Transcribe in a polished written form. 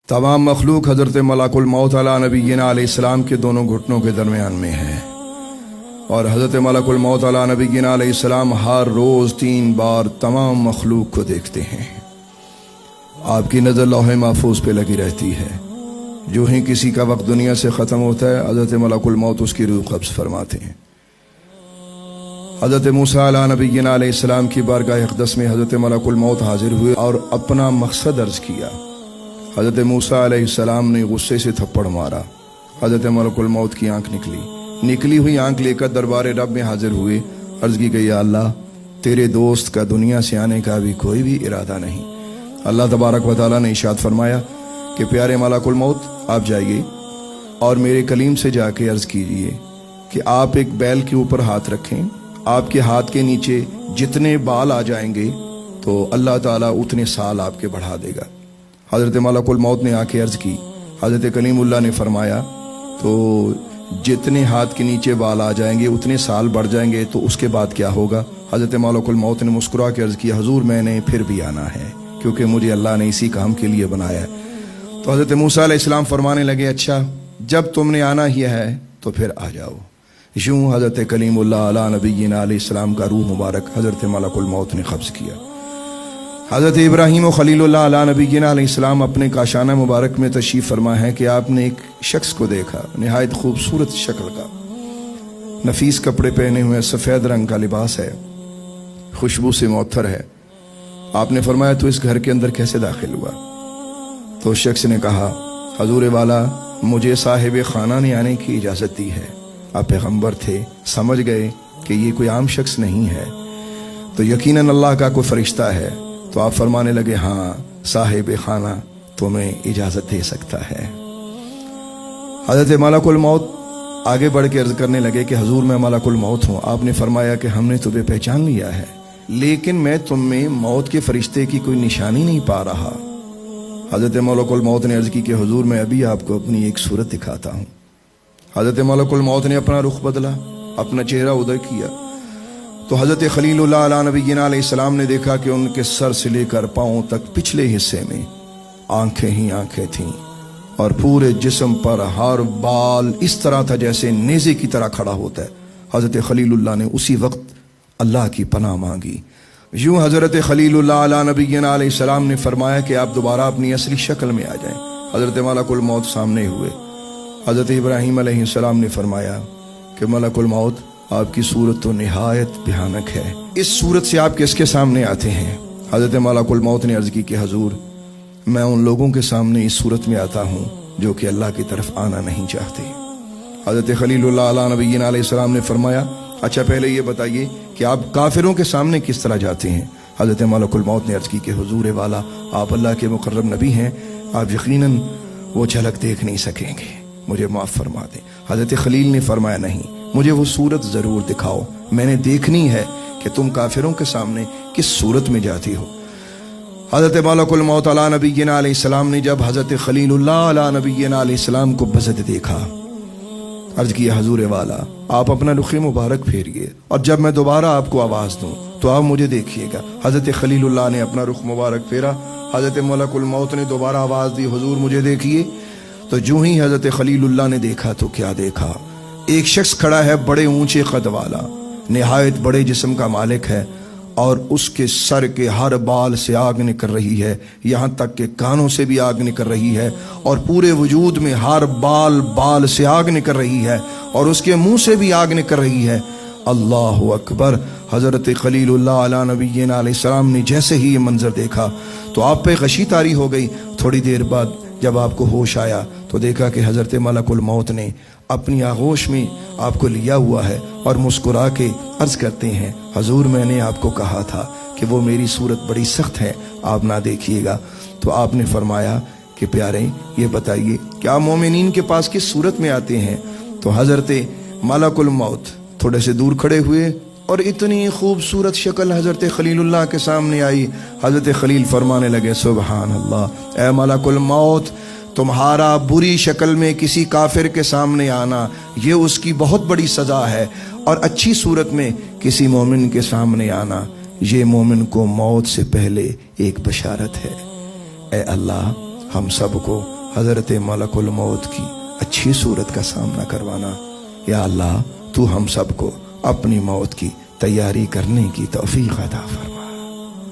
तमाम मखलूक हज़रत मलाकुल मौत अला नबीना अलैहिस्सलाम के दोनों घुटनों के दरमियान में है, और हज़रत मलाकुल मौत अला नबीना अलैहिस्सलाम हर रोज़ 3 बार तमाम मखलूक को देखते हैं। आपकी नज़र लौहे महफूज पे लगी रहती है। जो ही किसी का वक्त दुनिया से ख़त्म होता है, हज़रत मलाकुल मौत उसकी रूह कब्ज़ फरमाते हैं। हज़रत मूसा अला नबीना अलैहिस्सलाम की बारगाह अक़दस में हज़रत मलाकुल मौत हाजिर हुए और अपना मकसद अर्ज़ किया। हज़रत मूसा अलैहिस्सलाम ने गुस्से से थप्पड़ मारा। हज़रत मलाकुल मौत की आंख निकली हुई आंख लेकर दरबार रब में हाजिर हुए। अर्ज़ की गई, अल्लाह तेरे दोस्त का दुनिया से आने का भी कोई भी इरादा नहीं। अल्लाह तबारक व तआला ने इरशाद फरमाया कि प्यारे मलाकुल मौत, आप जाइए और मेरे कलीम से जाके अर्ज़ कीजिए कि आप एक बैल के ऊपर हाथ रखें, आपके हाथ के नीचे जितने बाल आ जाएंगे तो अल्लाह ताला उतने साल आपके बढ़ा देगा। हज़रत मलाकुल मौत ने आके अर्ज़ की। हज़रत कलीमुल्लाह ने फरमाया, तो जितने हाथ के नीचे बाल आ जाएंगे उतने साल बढ़ जाएंगे, तो उसके बाद क्या होगा? हज़रत मलाकुल मौत ने मुस्कुरा के अर्ज़ किया, हुजूर मैंने फिर भी आना है, क्योंकि मुझे अल्लाह ने इसी काम के लिए बनाया है। तो हज़रत मूसा अलैहिस्सलाम फरमाने लगे, अच्छा जब तुमने आना ही है तो फिर आ जाओ। यूं हज़रत कलीमुल्लाह अला नबीना अलैहिस्सलाम का रूह मुबारक हज़रत मलाकुल मौत ने कब्ज़ किया। हज़रत इब्राहीम व खलीलुल्लाह अला नबीना अलैहिस्सलाम अपने काशाना मुबारक में तशरीफ़ फरमा है कि आपने एक शख्स को देखा, नहायत खूबसूरत शक्ल का, नफीस कपड़े पहने हुए, सफ़ेद रंग का लिबास है, खुशबू से मुअत्तर है। आपने फरमाया, तो इस घर के अंदर कैसे दाखिल हुआ? तो उस शख्स ने कहा, हजूर वाला, मुझे साहिब खाना ने आने की इजाज़त दी है। आप पैगम्बर थे, समझ गए कि ये कोई आम शख्स नहीं है, तो यकीनन अल्लाह का कोई फरिश्ता है। तो आप फरमाने लगे, हाँ साहिब खाना तुम्हें इजाज़त दे सकता है। हज़रत मलाकुल मौत आगे बढ़ के अर्ज़ करने लगे कि हजूर मैं मलाकुल मौत हूँ। आपने फरमाया कि हमने तुम्हें पहचान लिया है, लेकिन मैं तुम में मौत के फरिश्ते की कोई निशानी नहीं पा रहा। हज़रत मलाकुल मौत ने अर्ज़ की कि हुजूर मैं अभी आपको अपनी एक सूरत दिखाता हूँ। हज़रत मलाकुल मौत ने अपना रुख बदला, अपना चेहरा उधर किया, तो हज़रत खलीलुल्लाह अला नबीना अलैहिस्सलाम ने देखा कि उनके सर से लेकर पाँव तक पिछले हिस्से में आंखें ही आंखें थीं, और पूरे जिस्म पर हर बाल इस तरह था जैसे नेज़े की तरह खड़ा होता है। हज़रत खलीलुल्लाह ने उसी वक्त अल्लाह की पनाह मांगी। यूं हज़रत खलीलुल्लाह अला नबीना अलैहिस्सलाम ने फरमाया कि आप दोबारा अपनी असली शक्ल में आ जाएं। हज़रत मलाकुल मौत सामने हुए। हज़रत इब्राहीम अलैहिस्सलाम ने फरमाया कि मलाकुल मौत, आपकी सूरत तो निहायत भयानक है, इस सूरत से आप किसके सामने आते हैं? हज़रत मलाकुल मौत ने अर्ज़ की कि हजूर मैं उन लोगों के सामने इस सूरत में आता हूँ जो कि अल्लाह की तरफ आना नहीं चाहते। हज़रत खलीलुल्लाह अला नबीना अलैहिस्सलाम ने फरमाया, अच्छा पहले ये बताइए कि आप काफिरों के सामने किस तरह जाते हैं? हज़रत मलाकुल मौत ने अर्ज़ की कि हुजूर वाला, आप अल्लाह के मुकर्रम नबी हैं, आप यकीनन वो झलक देख नहीं सकेंगे, मुझे माफ़ फरमा दें। हज़रत खलील ने फरमाया, नहीं, मुझे वो सूरत ज़रूर दिखाओ, मैंने देखनी है कि तुम काफिरों के सामने किस सूरत में जाती हो। हज़रत मलाकुल मौत अला नबीना अलैहिस्सलाम ने जब हज़रत खलीलुल्लाह अला नबीना अलैहिस्सलाम को बज़द देखा, अर्ज़ किया, हजूर वाला आप अपना रुख़ मुबारक फेरिए, और जब मैं दोबारा आपको आवाज़ दूँ तो आप मुझे देखिएगा। हज़रत खलीलुल्लाह ने अपना रुख़ मुबारक फेरा। हज़रत मलाकुल मौत ने दोबारा आवाज़ दी, हुजूर मुझे देखिए। तो जो ही हज़रत खलीलुल्लाह ने देखा तो क्या देखा, एक शख्स खड़ा है, बड़े ऊंचे कद वाला, निहायत बड़े जिस्म का मालिक है, और उसके सर के हर बाल से आग निकल रही है, यहाँ तक कि कानों से भी आग निकल रही है, और पूरे वजूद में हर बाल से आग निकल रही है, और उसके मुंह से भी आग निकल रही है। अल्लाहु अकबर। हज़रत खलीलुल्लाह अला नबीना अलैहिस्सलाम ने जैसे ही ये मंजर देखा तो आप पे गशी तारी हो गई। थोड़ी देर बाद जब आपको होश आया तो देखा कि हज़रत मलाकुल मौत ने अपनी आगोश में आपको लिया हुआ है, और मुस्कुरा के अर्ज़ करते हैं, हजूर मैंने आपको कहा था कि वो मेरी सूरत बड़ी सख्त है, आप ना देखिएगा। तो आपने फरमाया कि प्यारे ये बताइए कि आप मोमिनीन के पास किस सूरत में आते हैं? तो हज़रत मलाकुल मौत थोड़े से दूर खड़े हुए, और इतनी खूबसूरत शक्ल हज़रत खलीलुल्लाह के सामने आई। हज़रत खलील फरमाने लगे, सुबहान अल्लाह, ए मलाकुल मौत, तुम्हारा बुरी शक्ल में किसी काफिर के सामने आना ये उसकी बहुत बड़ी सज़ा है, और अच्छी सूरत में किसी मोमिन के सामने आना ये मोमिन को मौत से पहले एक बशारत है। ए अल्लाह, हम सबको حضرت ملک الموت کی اچھی صورت کا سامنا کروانا۔ یا اللہ تو ہم سب کو اپنی موت کی تیاری کرنے کی توفیق عطا فرما۔